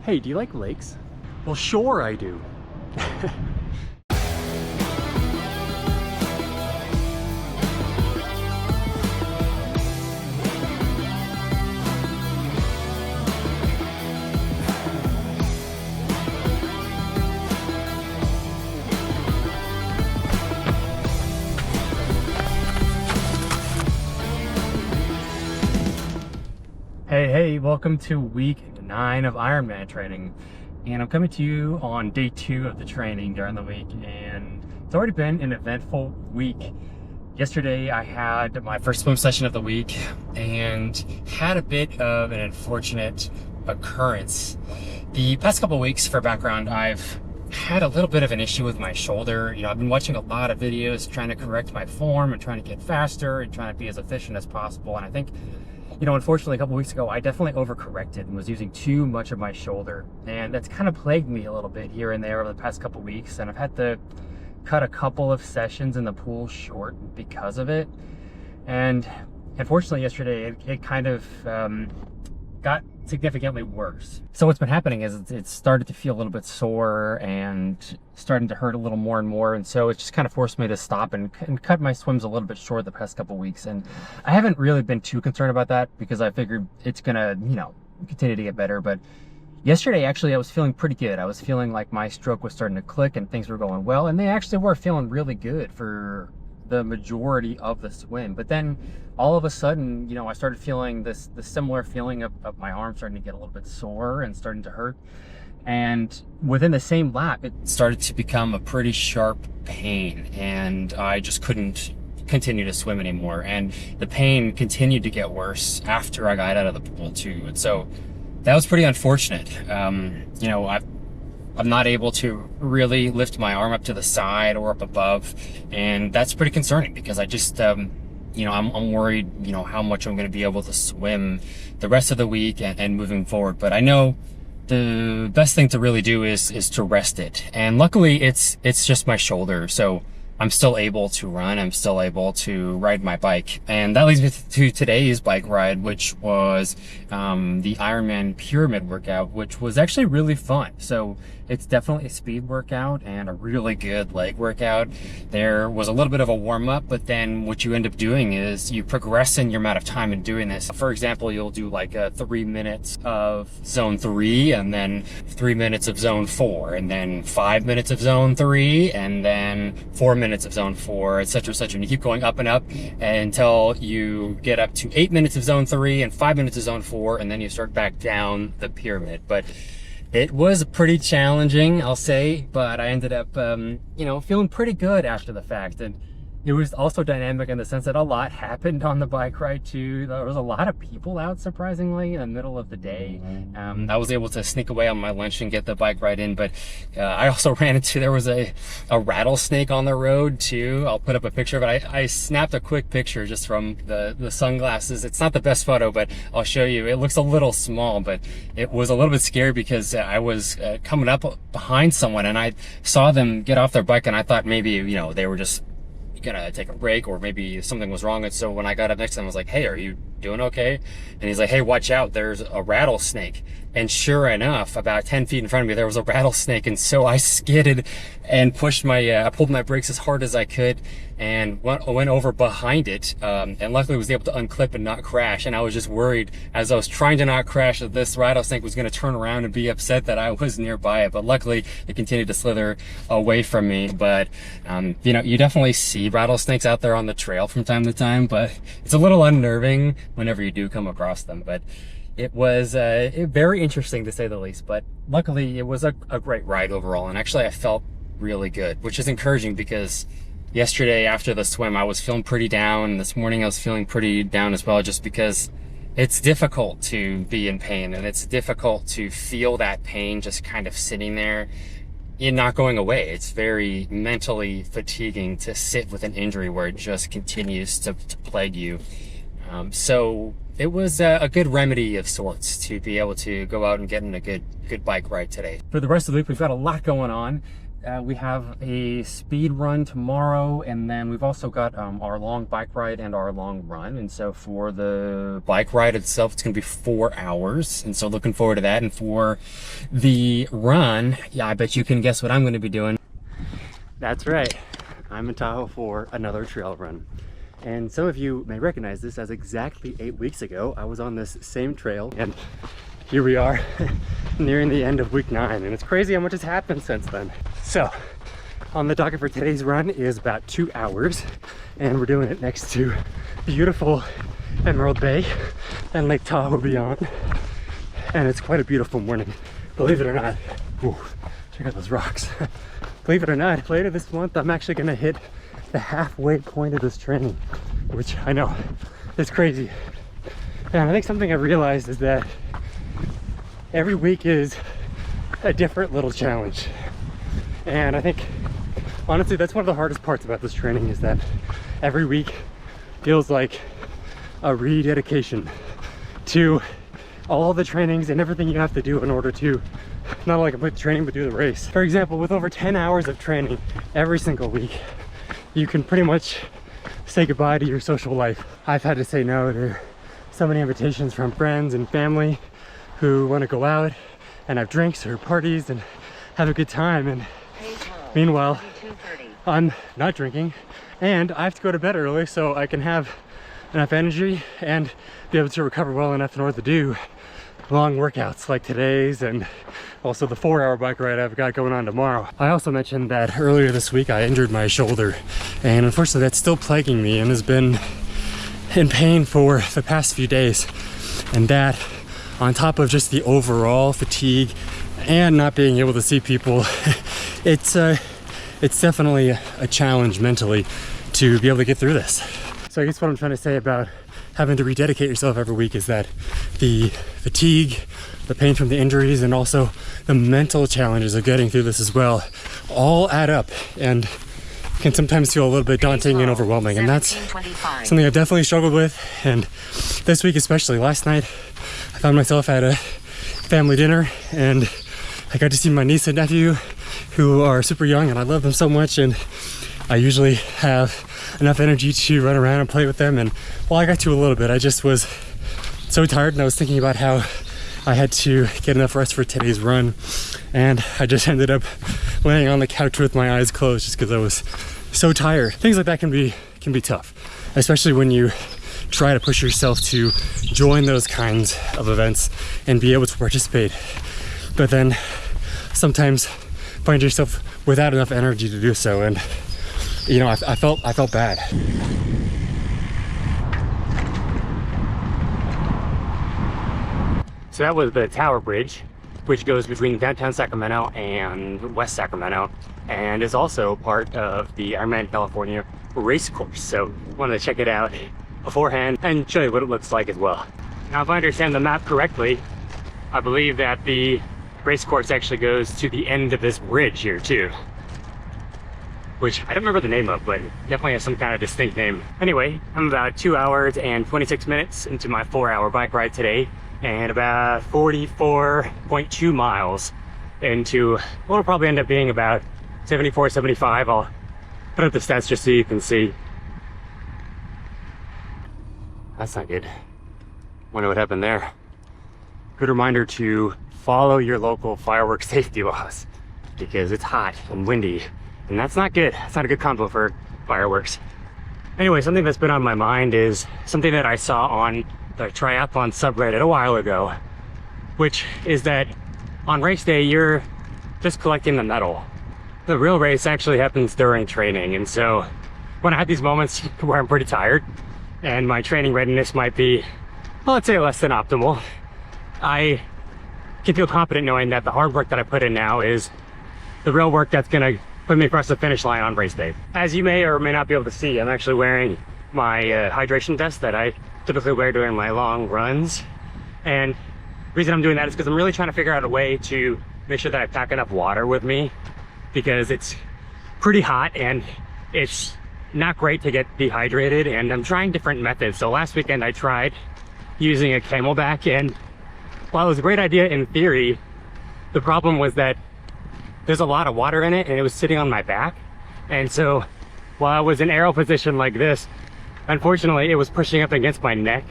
Hey, do you like lakes? Well, sure I do. Hey, welcome to week 9 of Ironman training. And I'm coming to you on day 2 of the training during the week. And it's already been an eventful week. Yesterday, I had my first swim session of the week and had a bit of an unfortunate occurrence. The past couple of weeks, for background, I've had a little bit of an issue with my shoulder. I've been watching a lot of videos trying to correct my form and trying to get faster and trying to be as efficient as possible. And I think unfortunately, a couple weeks ago, I definitely overcorrected and was using too much of my shoulder. And that's kind of plagued me a little bit here and there over the past couple weeks. And I've had to cut a couple of sessions in the pool short because of it. And unfortunately, yesterday, it kind of got significantly worse. So what's been happening is it started to feel a little bit sore and starting to hurt a little more and more. And so it just kind of forced me to stop and cut my swims a little bit short the past couple of weeks. And I haven't really been too concerned about that because I figured it's gonna, continue to get better. But yesterday, actually, I was feeling pretty good. I was feeling like my stroke was starting to click and things were going well. And they actually were feeling really good for the majority of the swim. But then all of a sudden, I started feeling the similar feeling of my arm starting to get a little bit sore and starting to hurt. And within the same lap, it started to become a pretty sharp pain, and I just couldn't continue to swim anymore. And the pain continued to get worse after I got out of the pool too. And so that was pretty unfortunate. I'm not able to really lift my arm up to the side or up above, and that's pretty concerning because I just, I'm worried, how much I'm going to be able to swim the rest of the week and moving forward. But I know the best thing to really do is to rest it. And luckily it's just my shoulder. So I'm still able to run. I'm still able to ride my bike. And that leads me to today's bike ride, which was the Ironman Pyramid workout, which was actually really fun. So it's definitely a speed workout and a really good leg workout. There was a little bit of a warm up, but then what you end up doing is you progress in your amount of time in doing this. For example, you'll do like 3 minutes of zone 3 and then 3 minutes of zone 4 and then 5 minutes of zone 3 and then 4 minutes of zone 4, etc., etc. And you keep going up and up until you get up to 8 minutes of zone 3 and 5 minutes of zone 4, and then you start back down the pyramid. But it was pretty challenging, I'll say, but I ended up, feeling pretty good after the fact. And it was also dynamic in the sense that a lot happened on the bike ride too. There was a lot of people out, surprisingly, in the middle of the day. I was able to sneak away on my lunch and get the bike ride in, but I also ran into, there was a rattlesnake on the road too. I'll put up a picture of it. I snapped a quick picture just from the sunglasses. It's not the best photo, but I'll show you. It looks a little small, but it was a little bit scary because I was coming up behind someone and I saw them get off their bike and I thought maybe, they were just gonna take a break or maybe something was wrong. And so when I got up next to him, I was like, hey, are you doing okay? And he's like, hey, watch out, there's a rattlesnake. And sure enough, about 10 feet in front of me, there was a rattlesnake. And so I skidded and pushed I pulled my brakes as hard as I could and went over behind it. And luckily was able to unclip and not crash. And I was just worried as I was trying to not crash that this rattlesnake was going to turn around and be upset that I was nearby it. But luckily it continued to slither away from me. But, you definitely see rattlesnakes out there on the trail from time to time, but it's a little unnerving whenever you do come across them. But it was very interesting to say the least, but luckily it was a great ride overall. And actually I felt really good, which is encouraging because yesterday after the swim, I was feeling pretty down. This morning I was feeling pretty down as well, just because it's difficult to be in pain and it's difficult to feel that pain just kind of sitting there and not going away. It's very mentally fatiguing to sit with an injury where it just continues to plague you. So it was a good remedy of sorts to be able to go out and get in a good bike ride today. For the rest of the week, we've got a lot going on. We have a speed run tomorrow, and then we've also got our long bike ride and our long run. And so for the bike ride itself, it's going to be 4 hours. And so looking forward to that. And for the run, yeah, I bet you can guess what I'm going to be doing. That's right. I'm in Tahoe for another trail run. And some of you may recognize this as exactly 8 weeks ago, I was on this same trail, and here we are nearing the end of week 9, and it's crazy how much has happened since then. So on the docket for today's run is about 2 hours, and we're doing it next to beautiful Emerald Bay and Lake Tahoe beyond. And it's quite a beautiful morning, believe it or not. Ooh, check out those rocks. Believe it or not, later this month I'm actually gonna hit the halfway point of this training, which I know is crazy. And I think something I've realized is that every week is a different little challenge. And I think, honestly, that's one of the hardest parts about this training, is that every week feels like a rededication to all the trainings and everything you have to do in order to not only complete the training, but do the race. For example, with over 10 hours of training every single week, you can pretty much say goodbye to your social life. I've had to say no to so many invitations from friends and family who want to go out and have drinks or parties and have a good time, and meanwhile I'm not drinking and I have to go to bed early so I can have enough energy and be able to recover well enough in order to do long workouts like today's, and also the 4-hour bike ride I've got going on tomorrow. I also mentioned that earlier this week I injured my shoulder, and unfortunately that's still plaguing me and has been in pain for the past few days. And that, on top of just the overall fatigue and not being able to see people, it's definitely a challenge mentally to be able to get through this. So I guess what I'm trying to say about having to rededicate yourself every week is that the fatigue, the pain from the injuries, and also the mental challenges of getting through this as well all add up and can sometimes feel a little bit daunting and overwhelming. And that's something I've definitely struggled with. And this week especially, last night I found myself at a family dinner and I got to see my niece and nephew, who are super young, and I love them so much, and I usually have enough energy to run around and play with them. And while I got to a little bit, I just was so tired, and I was thinking about how I had to get enough rest for today's run, and I just ended up laying on the couch with my eyes closed just because I was so tired. Things like that can be tough, especially when you try to push yourself to join those kinds of events and be able to participate, but then sometimes find yourself without enough energy to do so. And you know, I felt bad. So that was the Tower Bridge, which goes between downtown Sacramento and West Sacramento, and is also part of the Ironman California race course. So wanted to check it out beforehand and show you what it looks like as well. Now, if I understand the map correctly, I believe that the race course actually goes to the end of this bridge here too, which I don't remember the name of, but definitely has some kind of distinct name. Anyway, I'm about 2 hours and 26 minutes into my 4-hour bike ride today, and about 44.2 miles into what'll probably end up being about 74, 75. I'll put up the stats just so you can see. That's not good. Wonder what happened there. Good reminder to follow your local fireworks safety laws, because it's hot and windy, and that's not good. That's not a good combo for fireworks. Anyway, something that's been on my mind is something that I saw on the Triathlon subreddit a while ago, which is that on race day, you're just collecting the medal. The real race actually happens during training. And so when I have these moments where I'm pretty tired and my training readiness might be, well, let's say less than optimal, I can feel confident knowing that the hard work that I put in now is the real work that's gonna put me across the finish line on race day. As you may or may not be able to see, I'm actually wearing my hydration vest that I typically wear during my long runs. And the reason I'm doing that is because I'm really trying to figure out a way to make sure that I pack enough water with me, because it's pretty hot and it's not great to get dehydrated, and I'm trying different methods. So last weekend I tried using a Camelback, and while it was a great idea in theory, the problem was that there's a lot of water in it and it was sitting on my back. And so while I was in aero position like this, unfortunately it was pushing up against my neck.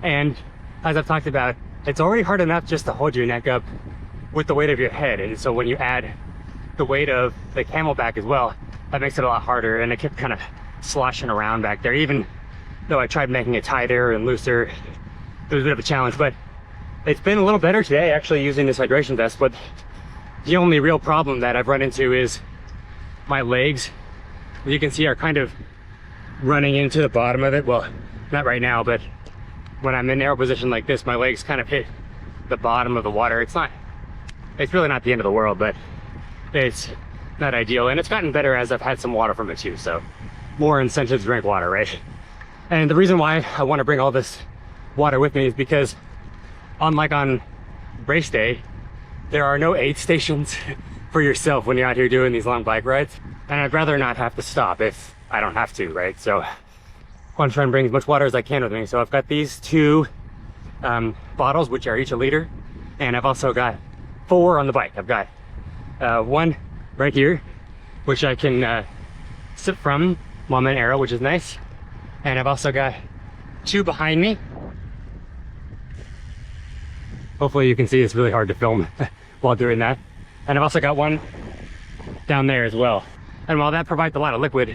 And as I've talked about, it's already hard enough just to hold your neck up with the weight of your head. And so when you add the weight of the camelback as well, that makes it a lot harder. And it kept kind of sloshing around back there. Even though I tried making it tighter and looser, it was a bit of a challenge. But it's been a little better today actually using this hydration vest. But the only real problem that I've run into is my legs, you can see, are kind of running into the bottom of it. Well, not right now, but when I'm in aero position like this, my legs kind of hit the bottom of the water. It's really not the end of the world, but it's not ideal. And it's gotten better as I've had some water from it too. So more incentive to drink water, right? And the reason why I want to bring all this water with me is because unlike on race day, there are no aid stations for yourself when you're out here doing these long bike rides. And I'd rather not have to stop if I don't have to, right? So I want to try and bring as much water as I can with me. So I've got these two bottles, which are each a liter. And I've also got 4 on the bike. I've got one right here, which I can sip from while I'm in aero, which is nice. And I've also got 2 behind me. Hopefully you can see, it's really hard to film while doing that. And I've also got one down there as well. And while that provides a lot of liquid,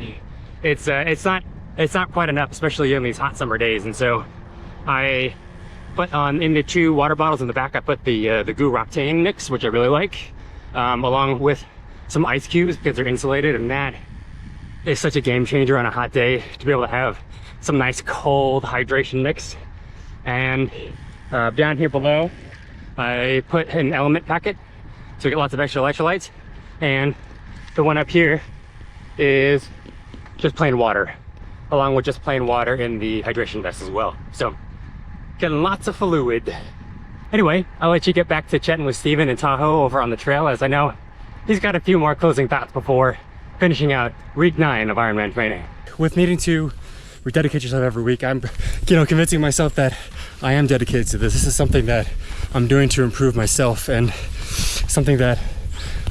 it's not quite enough, especially in these hot summer days. And so I put on, in the 2 water bottles in the back, I put the Goo Roctane mix, which I really like, along with some ice cubes because they're insulated, and that is such a game changer on a hot day to be able to have some nice cold hydration mix. And down here below, I put an element packet so we get lots of extra electrolytes, and the one up here is just plain water, along with just plain water in the hydration vest as well. So getting lots of fluid. Anyway, I'll let you get back to chatting with Steven and Tahoe over on the trail, as I know he's got a few more closing thoughts before finishing out week 9 of Ironman training. With needing to rededicate yourself every week, I'm convincing myself that I am dedicated to this. This is something that I'm doing to improve myself and something that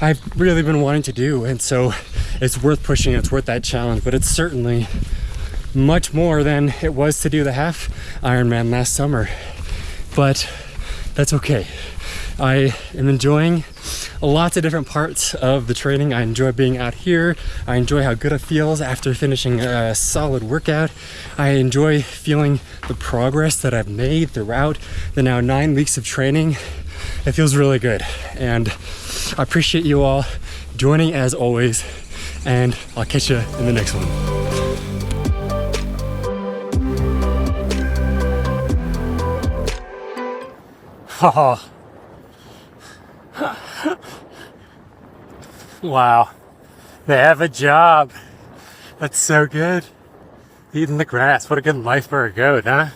I've really been wanting to do. And so it's worth pushing, it's worth that challenge, but it's certainly much more than it was to do the half Ironman last summer. But that's okay. I am enjoying lots of different parts of the training. I enjoy being out here. I enjoy how good it feels after finishing a solid workout. I enjoy feeling the progress that I've made throughout the now 9 weeks of training. It feels really good. And I appreciate you all joining as always. And I'll catch you in the next one. Oh. Wow, they have a job. That's so good. Eating the grass. What a good life for a goat, huh?